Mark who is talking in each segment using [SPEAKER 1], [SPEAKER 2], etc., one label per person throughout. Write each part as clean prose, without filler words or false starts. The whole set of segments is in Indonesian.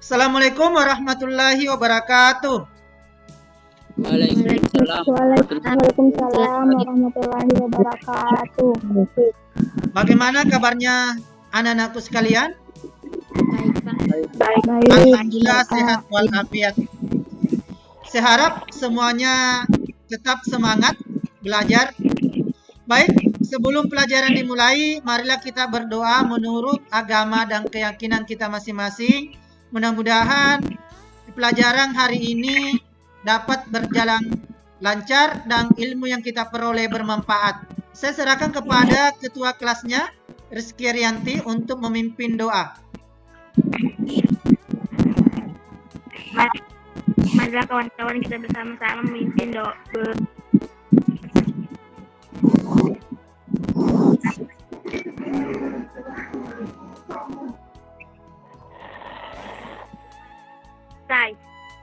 [SPEAKER 1] Assalamualaikum warahmatullahi wabarakatuh.
[SPEAKER 2] Waalaikumsalam.
[SPEAKER 3] Waalaikumsalam warahmatullahi wabarakatuh.
[SPEAKER 1] Bagaimana kabarnya anak-anakku sekalian?
[SPEAKER 3] Baik.
[SPEAKER 1] Alhamdulillah sehat walafiat. Saya harap semuanya tetap semangat belajar. Baik, sebelum pelajaran dimulai, marilah kita berdoa menurut agama dan keyakinan kita masing-masing. Mudah-mudahan pelajaran hari ini dapat berjalan lancar dan ilmu yang kita peroleh bermanfaat. Saya serahkan kepada ketua kelasnya, Rizky Rianti, untuk memimpin doa.
[SPEAKER 3] Marilah kawan-kawan kita bersama-sama memimpin doa.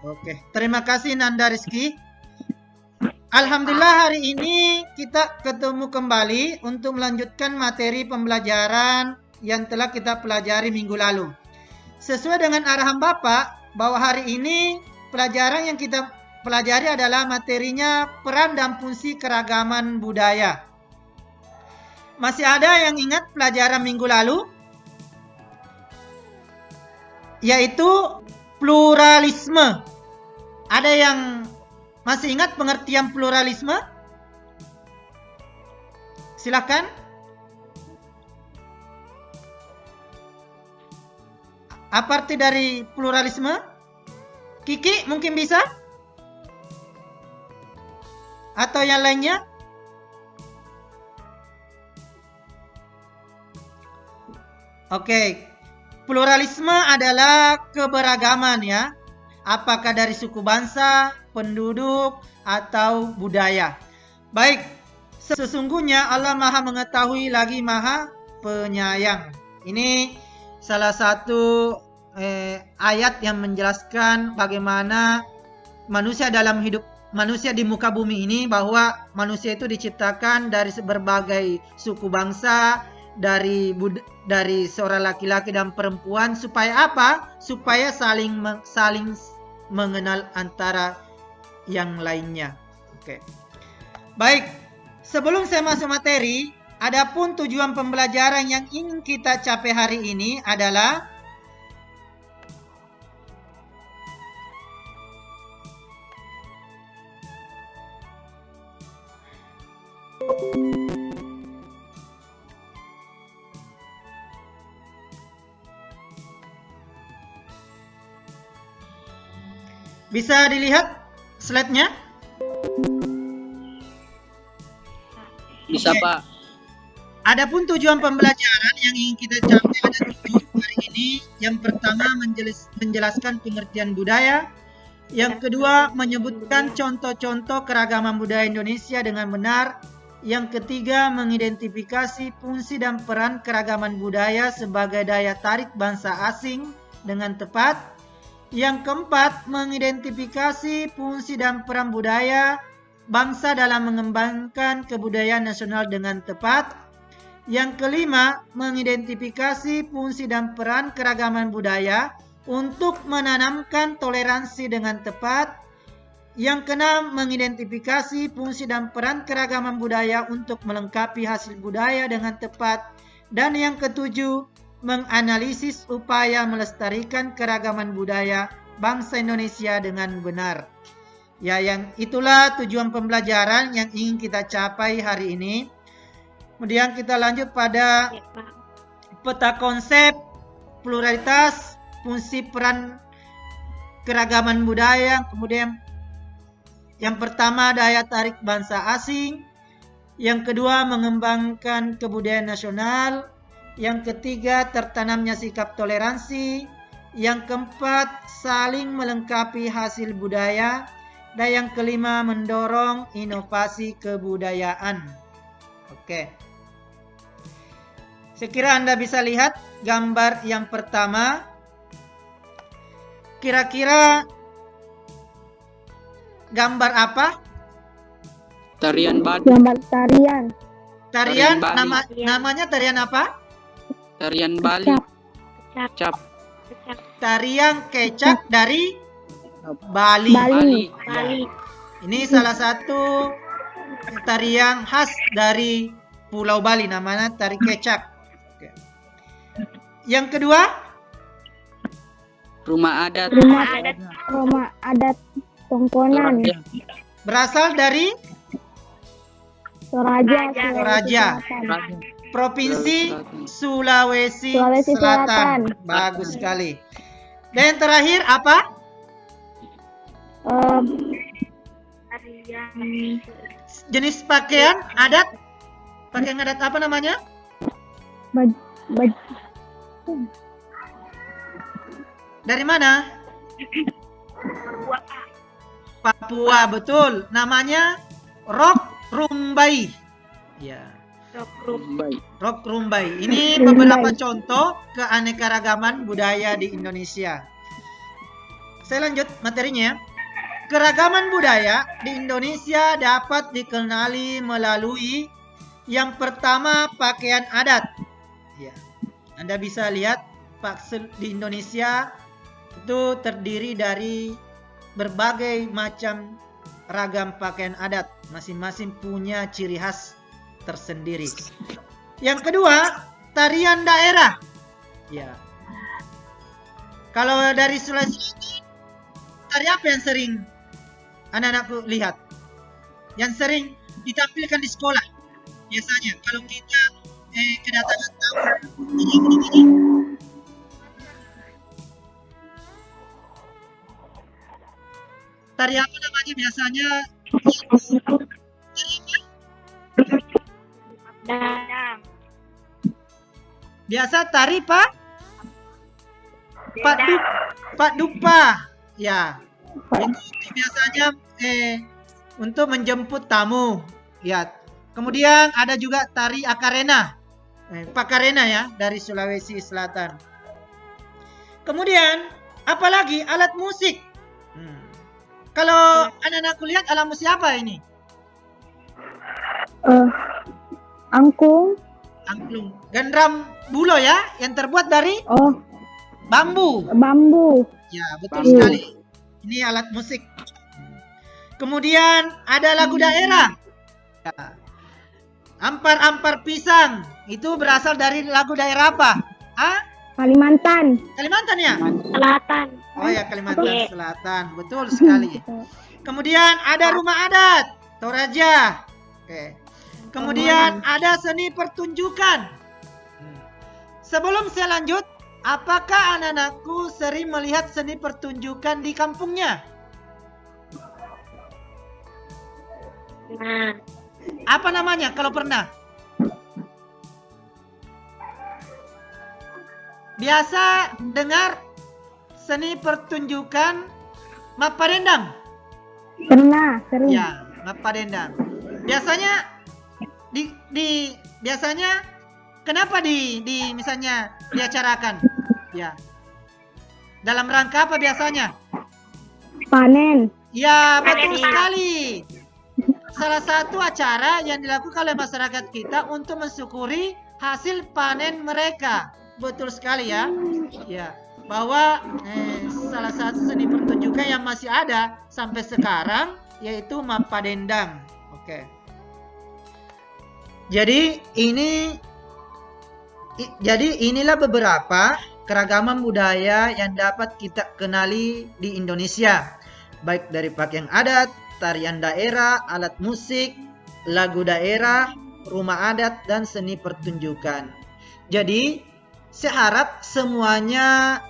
[SPEAKER 1] Oke, terima kasih Nanda Rizky. Alhamdulillah hari ini kita ketemu kembali untuk melanjutkan materi pembelajaran yang telah kita pelajari minggu lalu. Sesuai dengan arahan Bapak, bahwa hari ini pelajaran yang kita pelajari adalah materinya peran dan fungsi keragaman budaya. Masih ada yang ingat pelajaran minggu lalu? Yaitu pluralisme. Ada yang masih ingat pengertian pluralisme? Silakan. Apa arti dari pluralisme? Kiki mungkin bisa? Atau yang lainnya? Oke. Pluralisme adalah keberagaman ya. Apakah dari suku bangsa, penduduk, atau budaya. Baik, sesungguhnya Allah Maha Mengetahui lagi Maha Penyayang. Ini salah satu ayat yang menjelaskan bagaimana manusia dalam hidup manusia di muka bumi ini, bahwa manusia itu diciptakan dari berbagai suku bangsa, dari seorang laki-laki dan perempuan, supaya apa? Supaya saling mengenal antara yang lainnya. Oke. Baik, sebelum saya masuk materi, adapun tujuan pembelajaran yang ingin kita capai hari ini adalah bisa dilihat slide-nya?
[SPEAKER 2] Bisa,
[SPEAKER 1] Oke.
[SPEAKER 2] Pak.
[SPEAKER 1] Adapun tujuan pembelajaran yang ingin kita capai ada tujuh hari ini. Yang pertama menjelaskan pengertian budaya. Yang kedua menyebutkan contoh-contoh keragaman budaya Indonesia dengan benar. Yang ketiga mengidentifikasi fungsi dan peran keragaman budaya sebagai daya tarik bangsa asing dengan tepat. Yang keempat, mengidentifikasi fungsi dan peran budaya bangsa dalam mengembangkan kebudayaan nasional dengan tepat. Yang kelima, mengidentifikasi fungsi dan peran keragaman budaya untuk menanamkan toleransi dengan tepat. Yang keenam, mengidentifikasi fungsi dan peran keragaman budaya untuk melengkapi hasil budaya dengan tepat. Dan yang ketujuh, menganalisis upaya melestarikan keragaman budaya bangsa Indonesia dengan benar. Ya, yang itulah tujuan pembelajaran yang ingin kita capai hari ini. Kemudian kita lanjut pada peta konsep pluralitas, fungsi peran keragaman budaya. Kemudian yang pertama daya tarik bangsa asing. Yang kedua mengembangkan kebudayaan nasional. Yang ketiga, tertanamnya sikap toleransi. Yang keempat, saling melengkapi hasil budaya. Dan yang kelima, mendorong inovasi kebudayaan. Oke. Saya kira Anda bisa lihat gambar yang pertama. Kira-kira gambar apa?
[SPEAKER 2] Tarian Bali.
[SPEAKER 3] Gambar tarian.
[SPEAKER 1] Tarian,
[SPEAKER 2] Tarian Bali.
[SPEAKER 1] namanya tarian apa?
[SPEAKER 2] Tarian Bali.
[SPEAKER 3] Cap.
[SPEAKER 2] Cap.
[SPEAKER 1] Tarian kecak dari Bali.
[SPEAKER 3] Bali.
[SPEAKER 2] Bali.
[SPEAKER 1] Ini salah satu tarian khas dari Pulau Bali, namanya tari kecak. Oke. Yang kedua,
[SPEAKER 2] Rumah adat.
[SPEAKER 3] Rumah adat Tongkonan.
[SPEAKER 1] berasal dari
[SPEAKER 3] Toraja.
[SPEAKER 1] Toraja.
[SPEAKER 3] Selatan.
[SPEAKER 1] Provinsi Sulawesi
[SPEAKER 3] Sulawesi
[SPEAKER 1] Selatan.
[SPEAKER 3] Selatan.
[SPEAKER 1] Bagus sekali. Dan yang terakhir apa? Jenis pakaian adat. Pakaian adat apa namanya?
[SPEAKER 3] Baj- baj-
[SPEAKER 1] Dari mana? Papua, betul. Namanya Rok Rumbai. Ya, Rok Rumbai. Ini beberapa contoh keanekaragaman budaya di Indonesia. Saya lanjut materinya. Keragaman budaya di Indonesia dapat dikenali melalui yang pertama pakaian adat. Ya, Anda bisa lihat di Indonesia itu terdiri dari berbagai macam ragam pakaian adat. Masing-masing punya ciri khas tersendiri. Yang kedua, tarian daerah. Ya. Kalau dari Sulawesi, tari apa yang sering anak-anakku lihat? Yang sering ditampilkan di sekolah. Biasanya kalau kita kedatangan tamu, tari apa namanya biasanya? Biasa tari Pak Dupa. Ya. Itu biasanya untuk menjemput tamu. Ya. Kemudian ada juga tari Akarena. Pakarena ya, dari Sulawesi Selatan. Kemudian apalagi alat musik. Kalau anak-anakku lihat alat musik apa ini?
[SPEAKER 3] Angklung.
[SPEAKER 1] Angklung. Gendram bulo ya, yang terbuat dari bambu. Ya, betul sekali. Ini alat musik. Kemudian ada lagu daerah. Ya. Ampar-ampar pisang. Itu berasal dari lagu daerah apa?
[SPEAKER 3] Kalimantan.
[SPEAKER 1] Kalimantan ya?
[SPEAKER 3] Selatan.
[SPEAKER 1] Oh ya, Kalimantan Selatan. Betul sekali. Kemudian ada rumah adat. Toraja. Oke. Kemudian ada seni pertunjukan. Sebelum saya lanjut, apakah anak-anakku sering melihat seni pertunjukan di kampungnya? Apa namanya kalau pernah? Biasa dengar seni pertunjukan Mapadendang?
[SPEAKER 3] Pernah, sering.
[SPEAKER 1] Ya, Mapadendang. Biasanya biasanya kenapa misalnya diacarakan? Ya. Dalam rangka apa biasanya?
[SPEAKER 3] Panen.
[SPEAKER 1] Ya, betul sekali. Salah satu acara yang dilakukan oleh masyarakat kita untuk mensyukuri hasil panen mereka. Betul sekali ya. Ya, bahwa salah satu seni pertunjukan yang masih ada sampai sekarang yaitu Mapadendang. Oke. Jadi inilah beberapa keragaman budaya yang dapat kita kenali di Indonesia, baik dari pakaian adat, tarian daerah, alat musik, lagu daerah, rumah adat, dan seni pertunjukan. Jadi, saya harap semuanya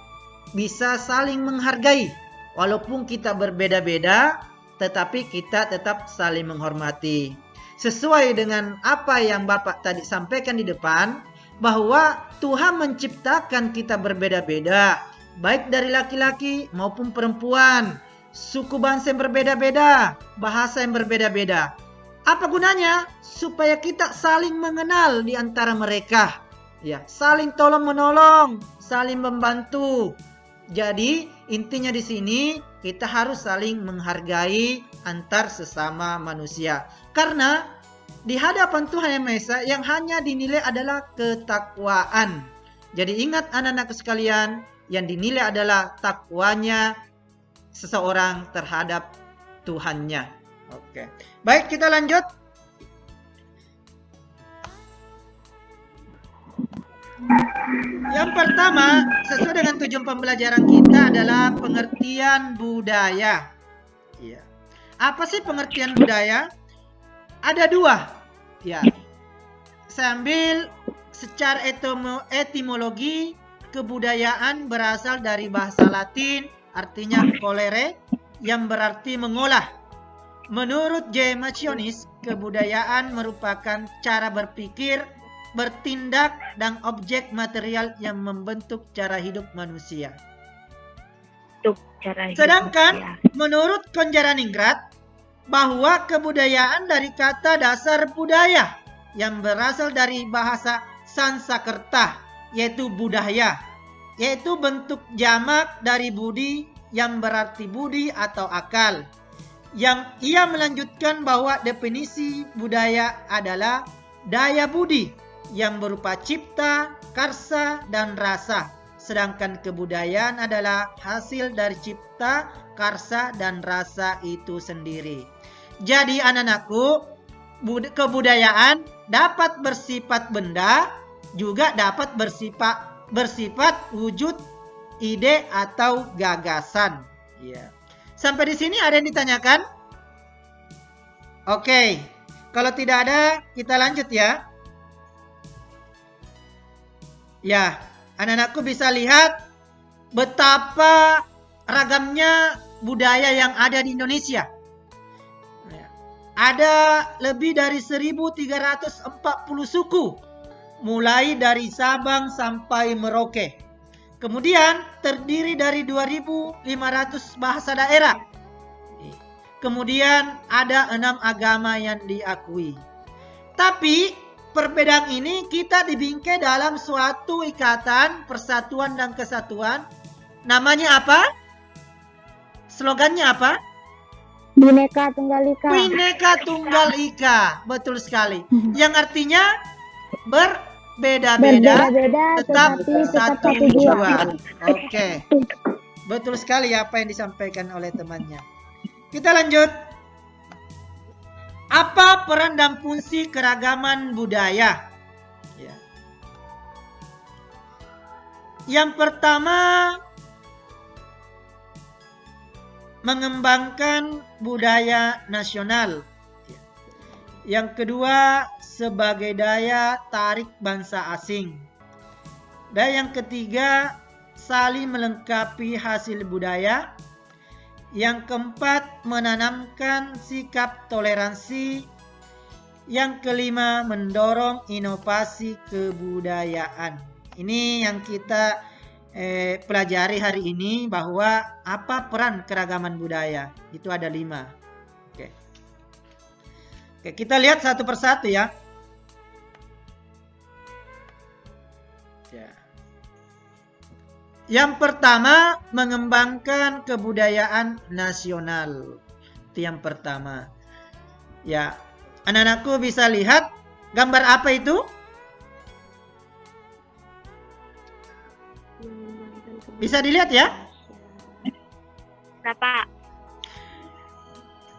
[SPEAKER 1] bisa saling menghargai. Walaupun kita berbeda-beda, tetapi kita tetap saling menghormati. Sesuai dengan apa yang Bapak tadi sampaikan di depan, bahwa Tuhan menciptakan kita berbeda-beda, baik dari laki-laki maupun perempuan, suku bangsa yang berbeda-beda, bahasa yang berbeda-beda. Apa gunanya? Supaya kita saling mengenal di antara mereka. Ya, saling tolong-menolong, saling membantu. Jadi, intinya di sini kita harus saling menghargai antar sesama manusia. Karena di hadapan Tuhan Yang Maha Esa yang hanya dinilai adalah ketakwaan. Jadi ingat anak-anak sekalian, yang dinilai adalah takwanya seseorang terhadap Tuhannya. Oke. Baik, kita lanjut. Yang pertama, sesuai dengan tujuan pembelajaran kita adalah pengertian budaya. Ya. Apa sih pengertian budaya? Ada dua. Ya. Saya ambil secara etimologi, kebudayaan berasal dari bahasa Latin, artinya colere, yang berarti mengolah. Menurut J. Macionis, kebudayaan merupakan cara berpikir, bertindak, dan objek material yang membentuk cara hidup manusia. Sedangkan menurut Konjaraningrat, bahwa kebudayaan dari kata dasar budaya yang berasal dari bahasa Sansekerta, yaitu budaya, yaitu bentuk jamak dari budi yang berarti budi atau akal. Yang ia melanjutkan bahwa definisi budaya adalah daya budi yang berupa cipta, karsa, dan rasa. Sedangkan kebudayaan adalah hasil dari cipta, karsa, dan rasa itu sendiri. Jadi anak-anakku, kebudayaan dapat bersifat benda, juga dapat bersifat wujud, ide, atau gagasan. Ya. Sampai di sini ada yang ditanyakan? Oke, kalau tidak ada, kita lanjut ya. Ya, anak-anakku bisa lihat betapa ragamnya budaya yang ada di Indonesia. Ada lebih dari 1.340 suku, mulai dari Sabang sampai Merauke. Kemudian terdiri dari 2.500 bahasa daerah. Kemudian ada 6 agama yang diakui. Tapi perbedaan ini kita dibingkai dalam suatu ikatan, persatuan dan kesatuan. Namanya apa? Slogannya apa?
[SPEAKER 3] Bhinneka Tunggal Ika.
[SPEAKER 1] Bhinneka Tunggal Ika. Betul sekali. Yang artinya berbeda-beda tetap satu tujuan. Oke. Betul sekali apa yang disampaikan oleh temannya. Kita lanjut. Apa peran dan fungsi keragaman budaya? Ya. Yang pertama, mengembangkan budaya nasional. Yang kedua, sebagai daya tarik bangsa asing. Dan yang ketiga, saling melengkapi hasil budaya. Yang keempat, menanamkan sikap toleransi. Yang kelima, mendorong inovasi kebudayaan. Ini yang kita pelajari hari ini, bahwa apa peran keragaman budaya. Itu ada 5. Oke, kita lihat satu persatu ya. Yang pertama, mengembangkan kebudayaan nasional. Itu yang pertama. Ya, anak-anakku bisa lihat gambar apa itu? Bisa dilihat ya?
[SPEAKER 3] Bapak.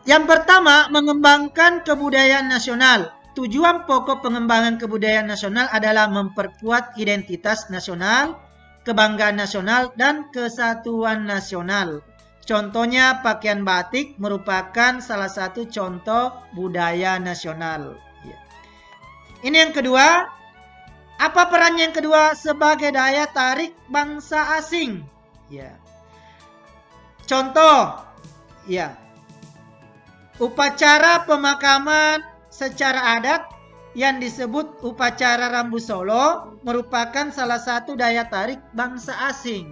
[SPEAKER 1] Yang pertama, mengembangkan kebudayaan nasional. Tujuan pokok pengembangan kebudayaan nasional adalah memperkuat identitas nasional, kebanggaan nasional, dan kesatuan nasional. Contohnya, pakaian batik merupakan salah satu contoh budaya nasional. Ini yang kedua. Apa perannya yang kedua? Sebagai daya tarik bangsa asing. Ya. Contoh, ya. Upacara pemakaman secara adat yang disebut upacara Rambu Solo merupakan salah satu daya tarik bangsa asing.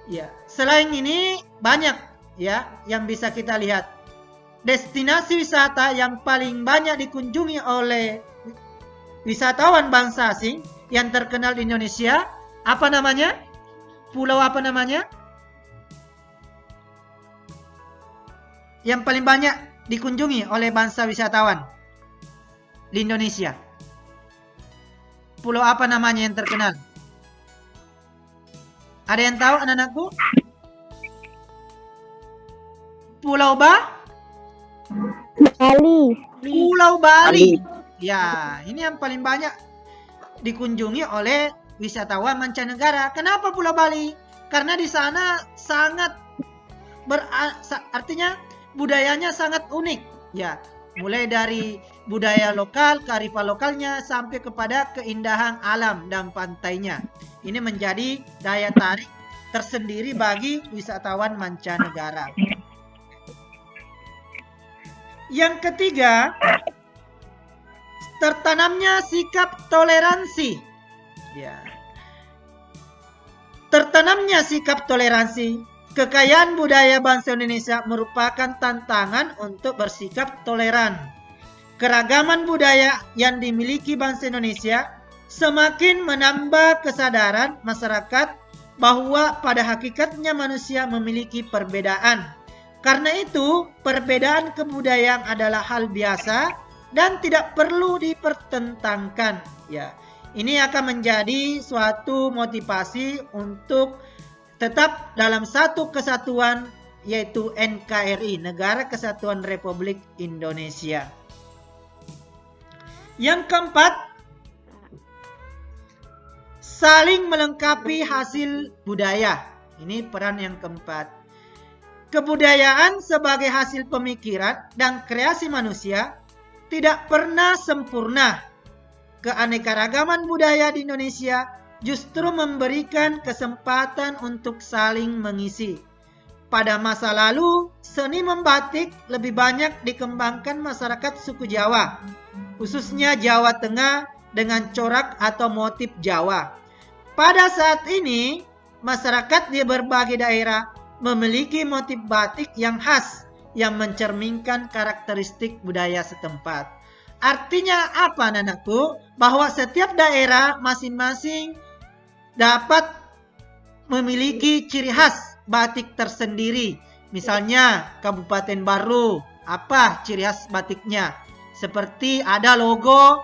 [SPEAKER 1] Ya, selain ini banyak ya yang bisa kita lihat. Destinasi wisata yang paling banyak dikunjungi oleh wisatawan bangsa asing yang terkenal di Indonesia, apa namanya? Pulau apa namanya? Yang paling banyak dikunjungi oleh bangsa wisatawan di Indonesia. Pulau apa namanya yang terkenal? Ada yang tahu anak-anakku? Pulau
[SPEAKER 3] Bali,
[SPEAKER 1] Pulau Bali. Ya, ini yang paling banyak dikunjungi oleh wisatawan mancanegara. Kenapa Pulau Bali? Karena di sana sangat artinya budayanya sangat unik. Ya, mulai dari budaya lokal, kearifan lokalnya sampai kepada keindahan alam dan pantainya. Ini menjadi daya tarik tersendiri bagi wisatawan mancanegara. Yang ketiga, tertanamnya sikap toleransi. Ya. Tertanamnya sikap toleransi, kekayaan budaya bangsa Indonesia merupakan tantangan untuk bersikap toleran. Keragaman budaya yang dimiliki bangsa Indonesia semakin menambah kesadaran masyarakat bahwa pada hakikatnya manusia memiliki perbedaan. Karena itu, perbedaan kebudayaan adalah hal biasa dan tidak perlu dipertentangkan. Ya, ini akan menjadi suatu motivasi untuk tetap dalam satu kesatuan, yaitu NKRI, Negara Kesatuan Republik Indonesia. Yang keempat, saling melengkapi hasil budaya. Ini peran yang keempat. Kebudayaan sebagai hasil pemikiran dan kreasi manusia tidak pernah sempurna. Keanekaragaman budaya di Indonesia justru memberikan kesempatan untuk saling mengisi. Pada masa lalu, seni membatik lebih banyak dikembangkan masyarakat suku Jawa, khususnya Jawa Tengah dengan corak atau motif Jawa. Pada saat ini, masyarakat di berbagai daerah memiliki motif batik yang khas yang mencerminkan karakteristik budaya setempat. Artinya apa, anak-anakku? Bahwa setiap daerah masing-masing dapat memiliki ciri khas batik tersendiri. Misalnya Kabupaten Baru, apa ciri khas batiknya? Seperti ada logo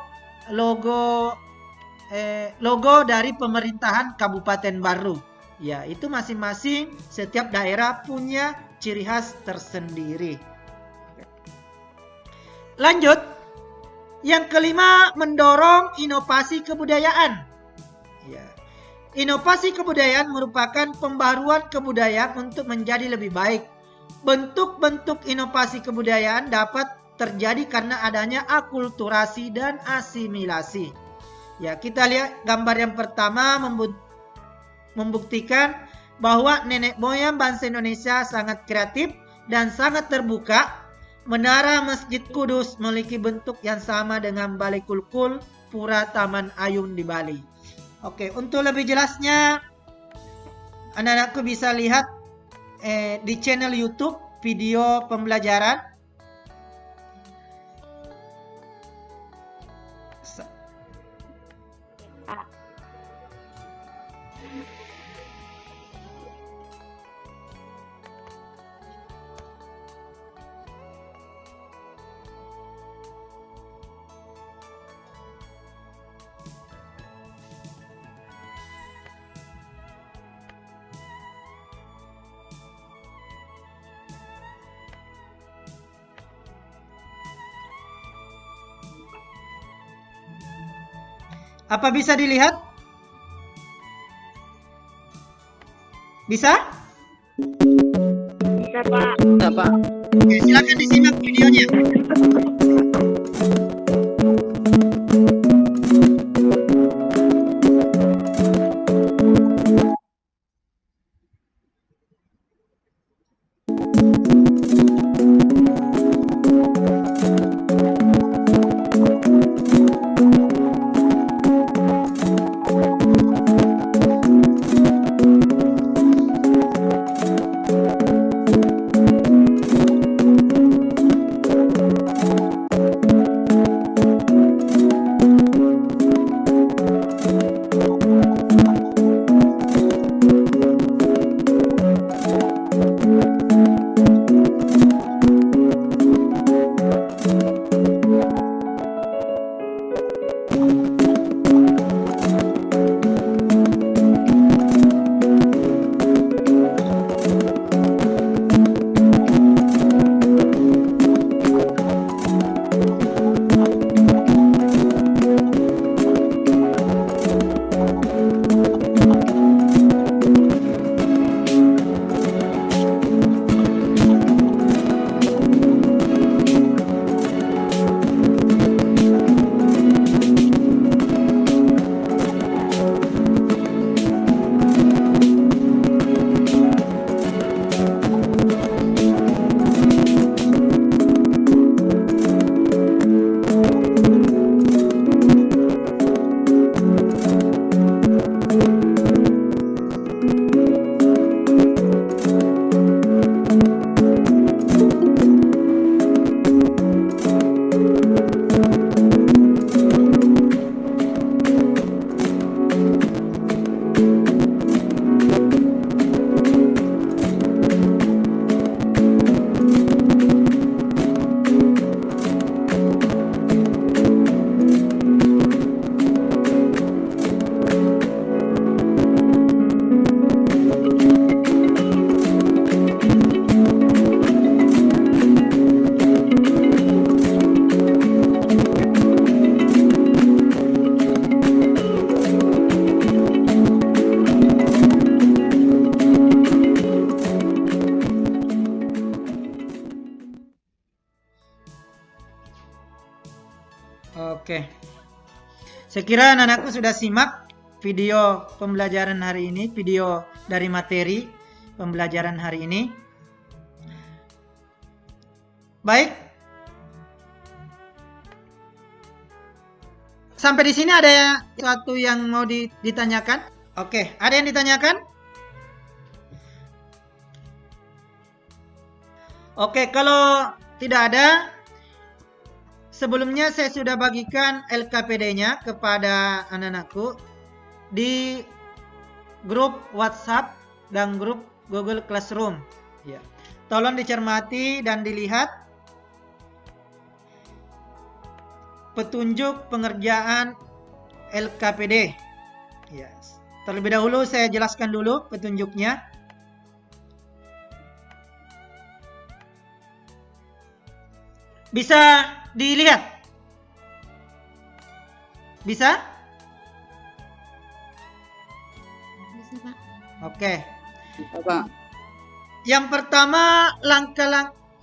[SPEAKER 1] dari pemerintahan Kabupaten Baru. Ya, itu masing-masing setiap daerah punya ciri khas tersendiri. Lanjut. Yang kelima, mendorong inovasi kebudayaan. Ya. Inovasi kebudayaan merupakan pembaruan kebudayaan untuk menjadi lebih baik. Bentuk-bentuk inovasi kebudayaan dapat terjadi karena adanya akulturasi dan asimilasi. Ya, kita lihat gambar yang pertama membuktikan bahwa nenek moyang bangsa Indonesia sangat kreatif dan sangat terbuka. Menara Masjid Kudus memiliki bentuk yang sama dengan Balai Kulkul Pura Taman Ayun di Bali. Oke, untuk lebih jelasnya anak-anakku bisa lihat di channel YouTube video pembelajaran. Apa bisa dilihat? Bisa?
[SPEAKER 3] bisa Pak.
[SPEAKER 2] Pak.
[SPEAKER 1] Oke, silakan disimak videonya. Oke. Saya kira anak-anakku sudah simak video pembelajaran hari ini, video dari materi pembelajaran hari ini. Baik. Sampai di sini ada sesuatu yang mau ditanyakan? Oke, ada yang ditanyakan? Oke, kalau tidak ada, sebelumnya saya sudah bagikan LKPD-nya kepada anak-anakku di grup WhatsApp dan grup Google Classroom. Ya. Tolong dicermati dan dilihat petunjuk pengerjaan LKPD. Ya. Terlebih dahulu saya jelaskan dulu petunjuknya. Bisa dilihat? Bisa?
[SPEAKER 3] Bisa, Pak.
[SPEAKER 1] Oke.
[SPEAKER 2] Bisa, Pak.
[SPEAKER 1] Yang pertama,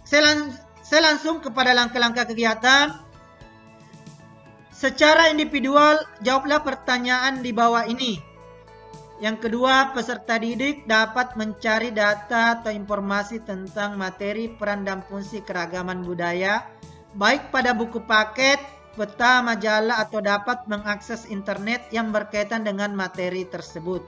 [SPEAKER 1] saya langsung kepada langkah-langkah kegiatan. Secara individual, jawablah pertanyaan di bawah ini. Yang kedua, peserta didik dapat mencari data atau informasi tentang materi, peran, dan fungsi keragaman budaya, baik pada buku paket, peta, majalah, atau dapat mengakses internet yang berkaitan dengan materi tersebut.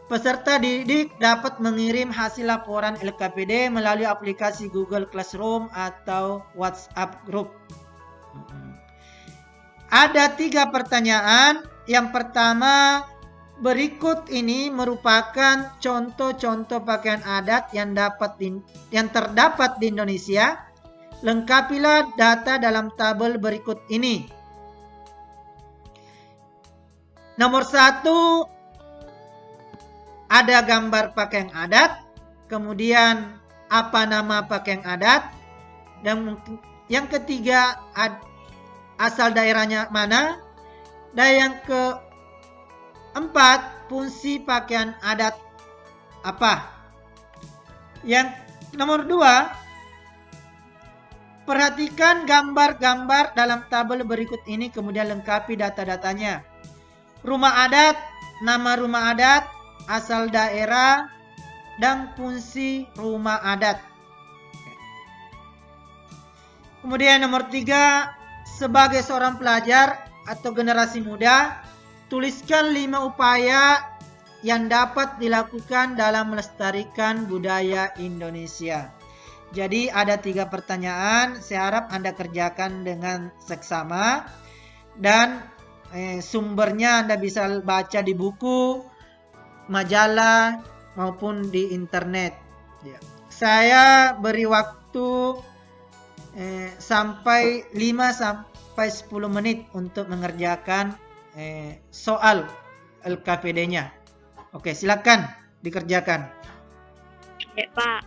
[SPEAKER 1] Peserta didik dapat mengirim hasil laporan LKPD melalui aplikasi Google Classroom atau WhatsApp Group. Ada 3 pertanyaan. Yang pertama, berikut ini merupakan contoh-contoh pakaian adat yang terdapat di Indonesia. Lengkapilah data dalam tabel berikut ini. Nomor 1, ada gambar pakaian adat. Kemudian apa nama pakaian adat. Dan yang ketiga, asal daerahnya mana. Dan yang keempat, fungsi pakaian adat apa. Yang nomor 2, perhatikan gambar-gambar dalam tabel berikut ini, kemudian lengkapi data-datanya. Rumah adat, nama rumah adat, asal daerah, dan fungsi rumah adat. Kemudian nomor 3, sebagai seorang pelajar atau generasi muda, tuliskan 5 upaya yang dapat dilakukan dalam melestarikan budaya Indonesia. Jadi ada 3 pertanyaan, saya harap Anda kerjakan dengan seksama. Dan sumbernya Anda bisa baca di buku, majalah, maupun di internet. Ya. Saya beri waktu sampai 5-10 menit untuk mengerjakan soal LKPD-nya. Oke, silakan dikerjakan.
[SPEAKER 3] Ya, Pak.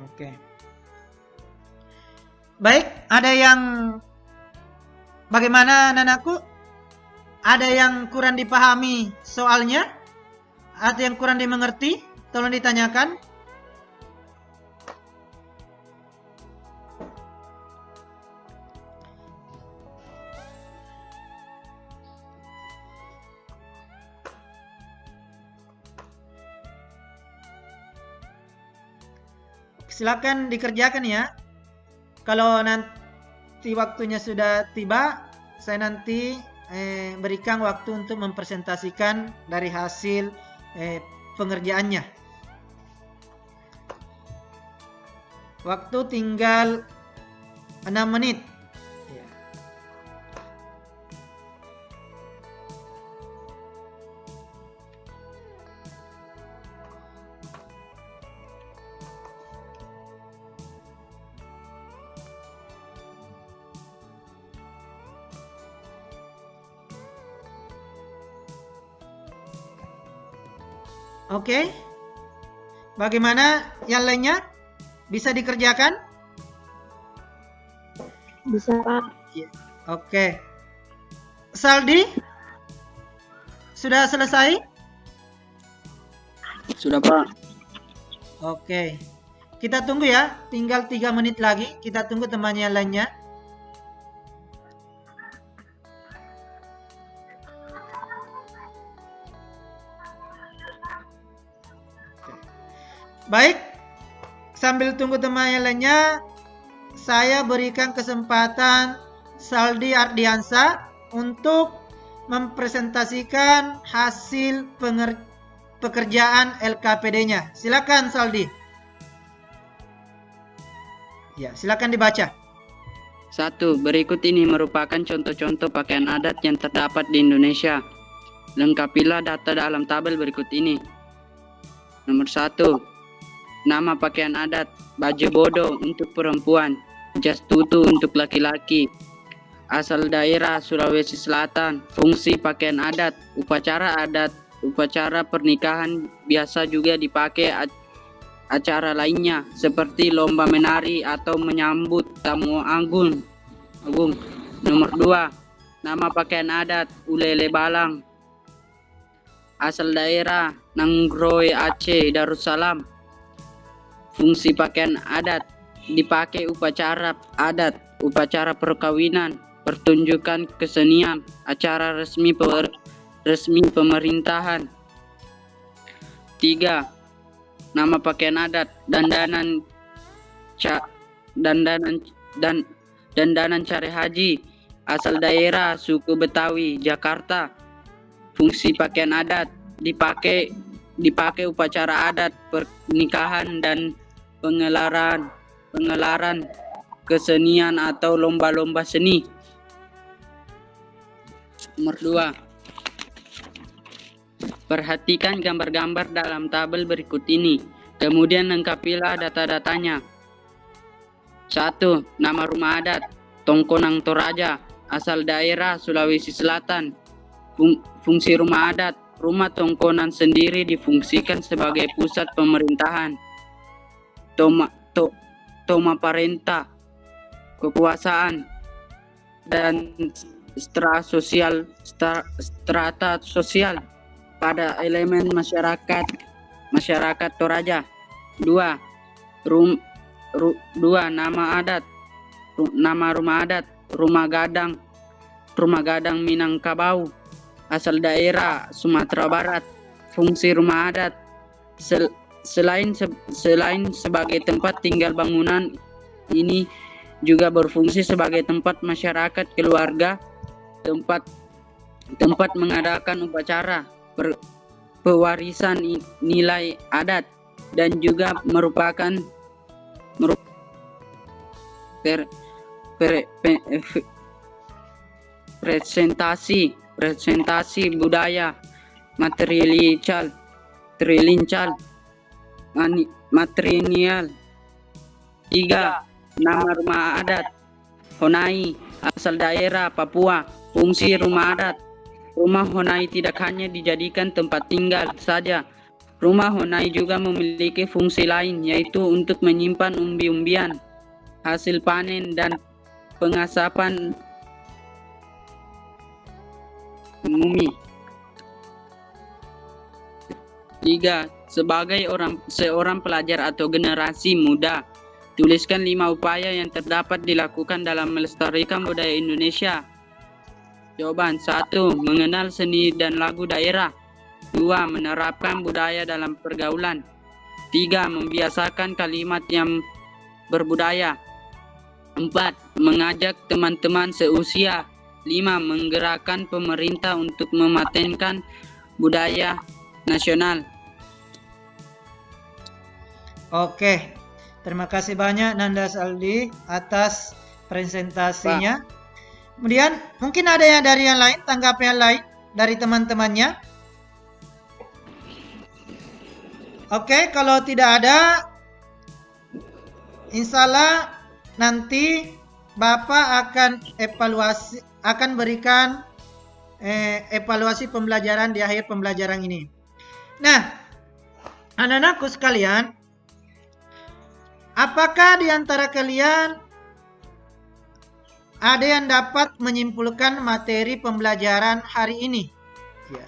[SPEAKER 1] Oke. Baik, ada yang bagaimana anak-anakku? Ada yang kurang dipahami soalnya? Atau yang kurang dimengerti? Tolong ditanyakan. Silakan dikerjakan ya. Kalau nanti waktunya sudah tiba, saya nanti berikan waktu untuk mempresentasikan dari hasil pengerjaannya. Waktu tinggal 6 menit. Oke. Bagaimana yang lainnya? Bisa dikerjakan?
[SPEAKER 3] Bisa, Pak.
[SPEAKER 1] Oke. Saldi? Sudah selesai?
[SPEAKER 2] Sudah, Pak.
[SPEAKER 1] Oke. Kita tunggu ya. Tinggal 3 menit lagi. Kita tunggu temannya yang lainnya. Baik. Sambil tunggu temannya yang lainnya, saya berikan kesempatan Saldi Ardiansa untuk mempresentasikan hasil pekerjaan LKPD-nya. Silakan Saldi. Ya, silakan dibaca.
[SPEAKER 2] 1. Berikut ini merupakan contoh-contoh pakaian adat yang terdapat di Indonesia. Lengkapilah data dalam tabel berikut ini. Nomor 1. Nama pakaian adat: baju bodo untuk perempuan, jas tutu untuk laki-laki. Asal daerah Sulawesi Selatan. Fungsi pakaian adat: upacara pernikahan, biasa juga dipakai acara lainnya seperti lomba menari atau menyambut tamu agung. Nomor 2. Nama pakaian adat: ulele balang. Asal daerah Nangroe, Aceh Darussalam. Fungsi pakaian adat: dipakai upacara adat, upacara perkawinan, pertunjukan kesenian, acara resmi pemerintahan. 3. Nama pakaian adat: dandanan cari haji. Asal daerah suku Betawi, Jakarta. Fungsi pakaian adat: dipakai upacara adat, pernikahan dan pengelaran kesenian atau lomba-lomba seni. Nomor 2. Perhatikan gambar-gambar dalam tabel berikut ini. Kemudian lengkapilah data-datanya. 1. Nama rumah adat: Tongkonang Toraja. Asal daerah Sulawesi Selatan. Fungsi rumah adat: rumah tongkonan sendiri difungsikan sebagai pusat pemerintahan, toma parenta, kekuasaan, dan strata sosial pada elemen masyarakat Toraja. 2. Nama rumah adat: Rumah Gadang Minangkabau. Asal daerah Sumatera Barat. Fungsi rumah adat: selain sebagai tempat tinggal bangunan ini juga berfungsi sebagai tempat masyarakat keluarga, tempat mengadakan upacara pewarisan nilai adat, dan juga merupakan presentasi budaya material. Material. 3. Nama rumah adat: Honai. Asal daerah Papua. Fungsi rumah adat: rumah Honai tidak hanya dijadikan tempat tinggal saja. Rumah Honai juga memiliki fungsi lain, yaitu untuk menyimpan umbi-umbian, hasil panen, dan pengasapan mumi. 3. Sebagai seorang pelajar atau generasi muda, tuliskan 5 upaya yang terdapat dilakukan dalam melestarikan budaya Indonesia. Jawaban: 1. Mengenal seni dan lagu daerah. 2. Menerapkan budaya dalam pergaulan. 3. Membiasakan kalimat yang berbudaya. 4. Mengajak teman-teman seusia. 5. Menggerakkan pemerintah untuk mematenkan budaya nasional.
[SPEAKER 1] Oke, terima kasih banyak Nanda Saldi atas presentasinya. Kemudian mungkin ada yang dari yang lain, tanggapan lain dari teman-temannya. Oke, kalau tidak ada, insya Allah nanti Bapak akan berikan evaluasi pembelajaran di akhir pembelajaran ini. Nah, anak-anakku sekalian, apakah di antara kalian ada yang dapat menyimpulkan materi pembelajaran hari ini? Ya.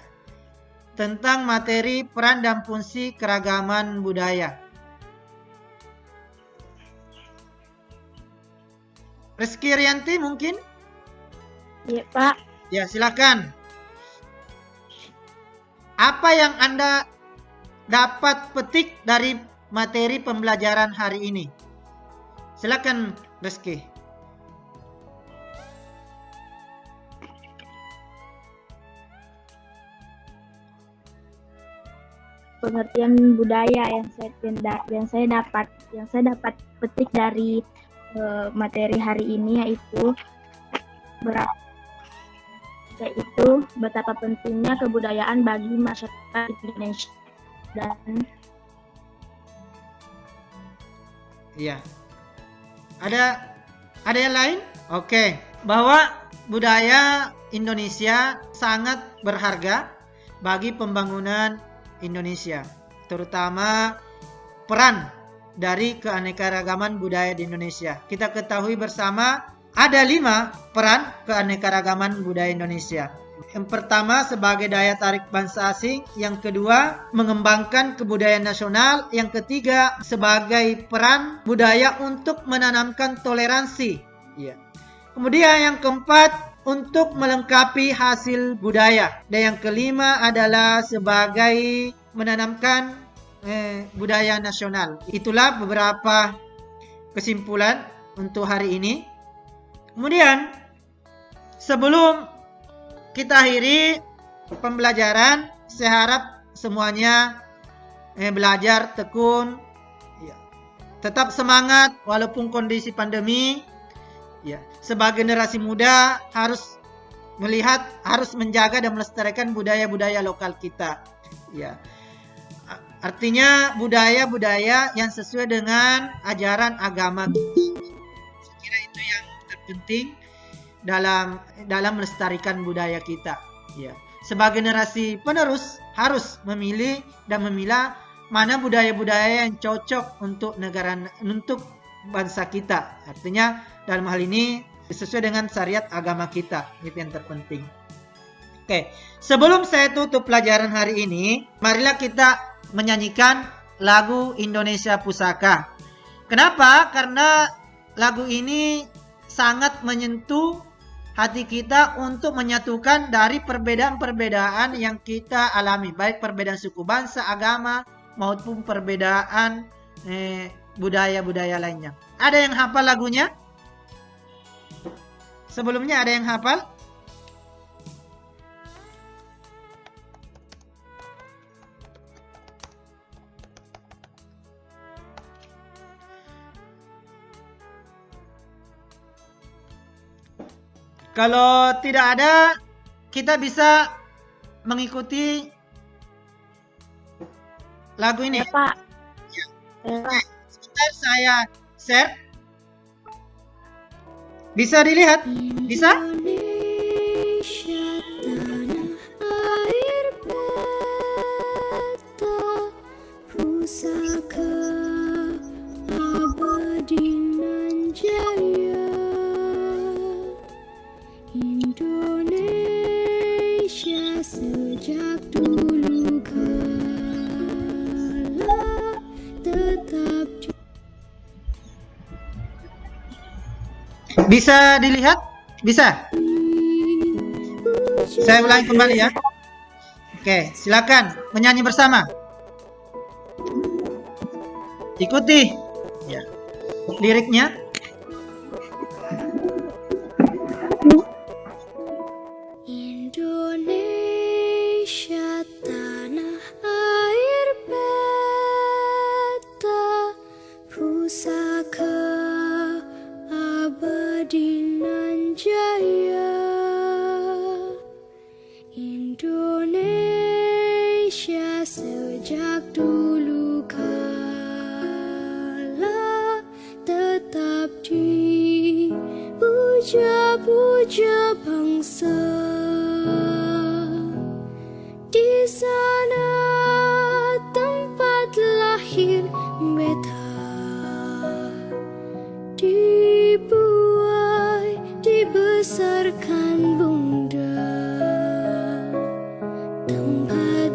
[SPEAKER 1] tentang materi peran dan fungsi keragaman budaya. Rizky Rianti mungkin?
[SPEAKER 3] Ya, Pak.
[SPEAKER 1] Ya, silakan. Apa yang Anda dapat petik dari materi pembelajaran hari ini? Silakan, Rizky.
[SPEAKER 3] Pengertian budaya yang saya dapat petik dari materi hari ini yaitu betapa pentingnya kebudayaan bagi masyarakat Indonesia dan
[SPEAKER 1] Iya. Ada yang lain? Oke. Bahwa budaya Indonesia sangat berharga bagi pembangunan Indonesia, terutama peran dari keanekaragaman budaya di Indonesia. Kita ketahui bersama ada 5 peran keanekaragaman budaya Indonesia. Yang pertama sebagai daya tarik bangsa asing, yang kedua mengembangkan kebudayaan nasional, yang ketiga sebagai peran budaya untuk menanamkan toleransi. Ya. Kemudian yang keempat untuk melengkapi hasil budaya, dan yang kelima adalah sebagai menanamkan budaya nasional. Itulah beberapa kesimpulan untuk hari ini. Kemudian sebelum kita akhiri pembelajaran, saya harap semuanya belajar tekun, ya. Tetap semangat walaupun kondisi pandemi. Ya, sebagai generasi muda harus melihat, harus menjaga dan melestarikan budaya-budaya lokal kita. Ya, artinya budaya-budaya yang sesuai dengan ajaran agama. Saya kira itu yang terpenting dalam melestarikan budaya kita. Ya, sebagai generasi penerus harus memilih dan memilah mana budaya-budaya yang cocok untuk untuk bangsa kita. Artinya dalam hal ini sesuai dengan syariat agama kita. Itu yang terpenting. Oke, sebelum saya tutup pelajaran hari ini, marilah kita menyanyikan lagu Indonesia Pusaka. Kenapa? Karena lagu ini sangat menyentuh hati kita untuk menyatukan dari perbedaan-perbedaan yang kita alami, baik perbedaan suku bangsa, agama, maupun perbedaan budaya-budaya lainnya. Ada yang hafal lagunya? Sebelumnya ada yang hafal? Kalau tidak ada, kita bisa mengikuti lagu ini.
[SPEAKER 3] ya, Pak.
[SPEAKER 1] Sebentar saya share. Bisa dilihat? Bisa?
[SPEAKER 4] Indonesia tanah air beta, pusaka abadi nan jaya. Indonesia sejak dulu kala tetap
[SPEAKER 1] Bisa dilihat? Bisa? Saya ulangi kembali ya. Oke, silakan menyanyi bersama. Ikuti ya liriknya.
[SPEAKER 4] Indonesia tanah air beta, pusaka abadi nan jaya. Indonesia sejak dulu kala tetap dipuja-puja bangsa. Di sana tempat lahir beta, dibuai dibesarkan bunda, tempat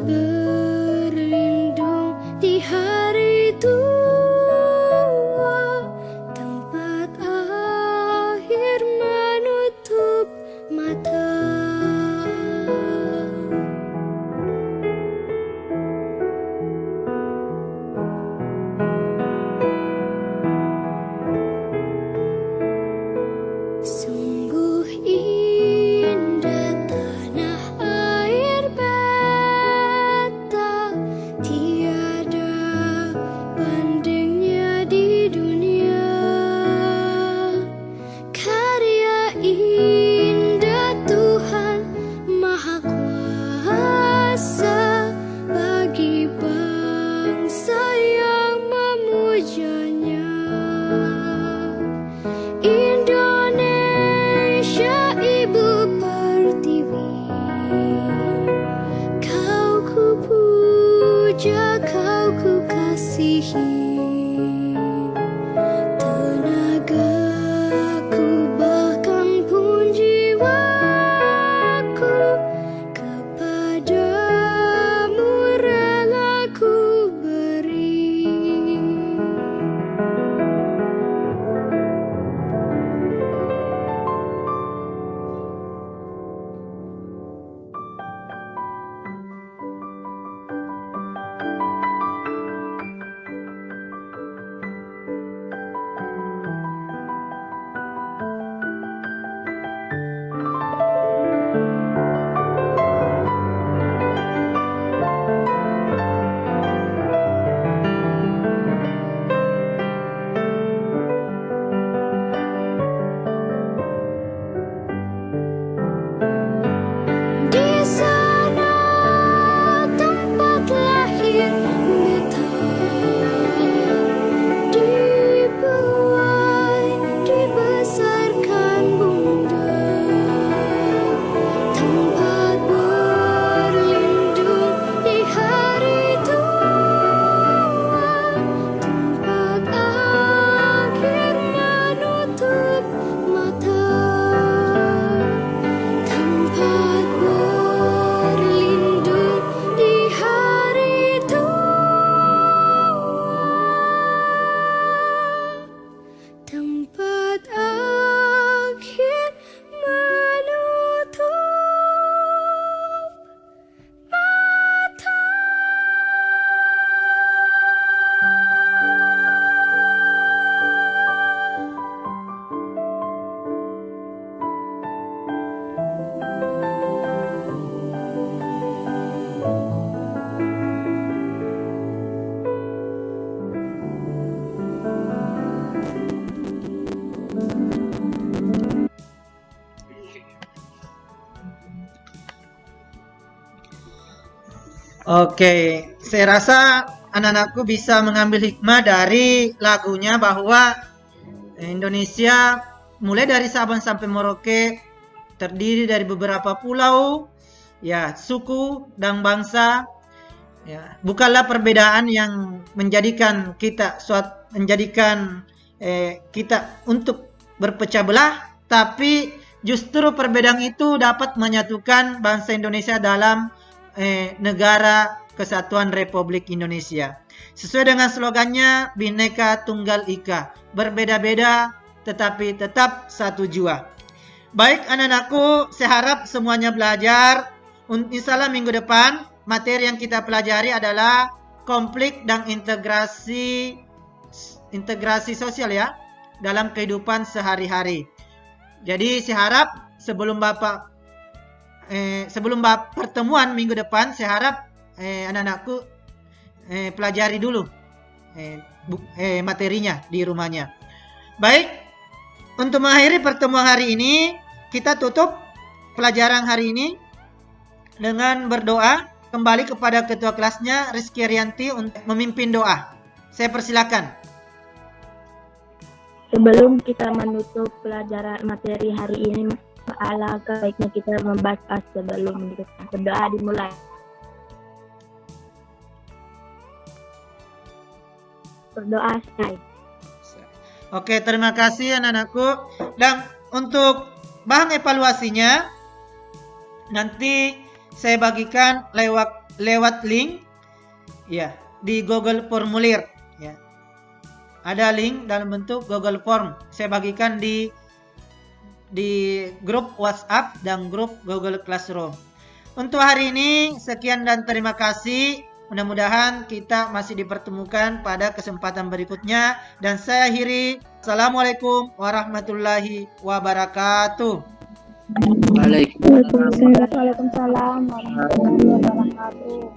[SPEAKER 1] Oke, saya rasa anak-anakku bisa mengambil hikmah dari lagunya bahwa Indonesia mulai dari Sabang sampai Merauke terdiri dari beberapa pulau, ya, suku dan bangsa. Ya, bukanlah perbedaan yang menjadikan kita kita untuk berpecah belah, tapi justru perbedaan itu dapat menyatukan bangsa Indonesia dalam negara Kesatuan Republik Indonesia. Sesuai dengan slogannya Bhinneka Tunggal Ika, berbeda-beda tetapi tetap satu jua. Baik anak-anakku, saya harap semuanya belajar. Insya Allah minggu depan materi yang kita pelajari adalah konflik dan integrasi sosial ya dalam kehidupan sehari-hari. Jadi saya harap sebelum pertemuan minggu depan, saya harap anak-anakku pelajari dulu materinya di rumahnya. Baik, untuk mengakhiri pertemuan hari ini, kita tutup pelajaran hari ini dengan berdoa. Kembali kepada ketua kelasnya Rizky Arianti untuk memimpin doa. Saya persilakan.
[SPEAKER 3] Sebelum kita menutup pelajaran materi hari ini, alangkah baiknya kita membaca sebelum berdoa dimulai. Berdoa selesai.
[SPEAKER 1] Oke, terima kasih anak-anakku. Dan untuk bahan evaluasinya nanti saya bagikan lewat link ya di Google Formulir ya. Ada link dalam bentuk Google Form. Saya bagikan di grup WhatsApp dan grup Google Classroom. Untuk hari ini sekian dan terima kasih. Mudah-mudahan kita masih dipertemukan pada kesempatan berikutnya dan saya akhiri. Assalamualaikum warahmatullahi wabarakatuh.
[SPEAKER 3] Waalaikumsalam warahmatullahi wabarakatuh.